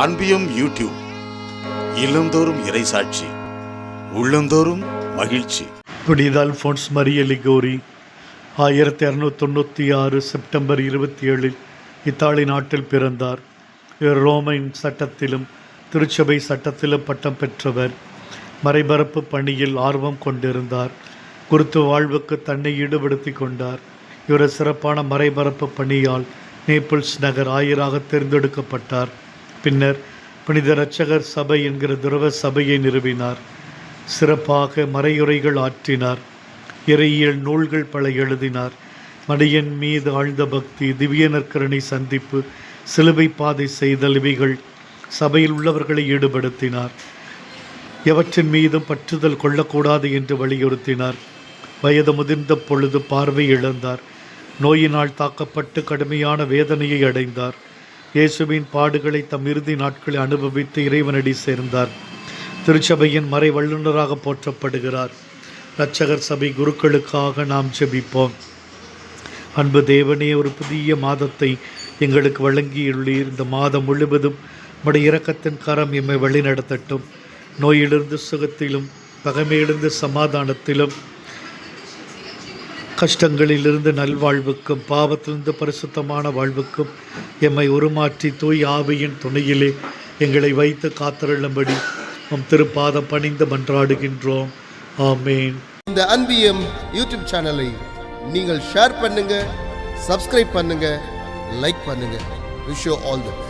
அன்பியும் YouTube இல்லந்தோறும் இறைசாட்சி, உள்ளந்தோறும் மகிழ்ச்சி. புனித அல்ஃபோன்ஸ் மரிய லிகோரி 1696 செப்டம்பர் 27 இத்தாலி நாட்டில் பிறந்தார். இவர் ரோமன் சட்டத்திலும் திருச்சபை சட்டத்திலும் பட்டம் பெற்றவர். மறைபரப்பு பணியில் ஆர்வம் கொண்டிருந்தார். குருத்துவ வாழ்வுக்கு தன்னை ஈடுபடுத்தி கொண்டார். இவர் சிறப்பான மறைபரப்பு பணியால் நேபிள்ஸ் நகர் ஆயராக தேர்ந்தெடுக்கப்பட்டார். பின்னர் புனித இரட்சகர் சபை என்கிற துறவ சபையை நிறுவினார். சிறப்பாக மறையுரைகள் ஆற்றினார். இறையியல் நூல்கள் பல எழுதினார். மடியன் மீது ஆழ்ந்த பக்தி, திவ்ய நற்கருணை சந்திப்பு, சிலுவை பாதை செய்தல் இவைகள் சபையில் உள்ளவர்களை ஈடுபடுத்தினார். எவற்றின் மீதும் பற்றுதல் கொள்ளக்கூடாது என்று வலியுறுத்தினார். வயது முதிர்ந்த பொழுது பார்வை இழந்தார். நோயினால் தாக்கப்பட்டு கடுமையான வேதனையை அடைந்தார். இயேசுவின் பாடுகளை தம் இறுதி நாட்களை அனுபவித்து இறைவனடி சேர்ந்தார். திருச்சபையின் மறை வல்லுநராக போற்றப்படுகிறார். இரட்சகர் சபை குருக்களுக்காக நாம் ஜெபிப்போம். அன்பு தேவனே, ஒரு புதிய மாதத்தை எங்களுக்கு வழங்கியுள்ளீர். இந்த மாதம் முழுவதும் உம்முடைய இரக்கத்தின் கரம் எம்மை வழிநடத்தட்டும். நோயிலிருந்து சுகத்திலும், பகைமையிலிருந்து சமாதானத்திலும், கஷ்டங்களிலிருந்து நல்வாழ்வுக்கும், பாவத்திலிருந்து பரிசுத்தமான வாழ்வுக்கும் எம்மை உருமாற்றி தூய் ஆவியின் துணையிலே எங்களை வைத்து காத்தருளும்படி உம் திருப்பாதம் பணிந்து மன்றாடுகின்றோம். ஆமேன். இந்த அன்பியம் யூடியூப் சேனலை நீங்கள் ஷேர் பண்ணுங்க, சப்ஸ்கிரைப் பண்ணுங்க, லைக் பண்ணுங்க. Wish you all the best.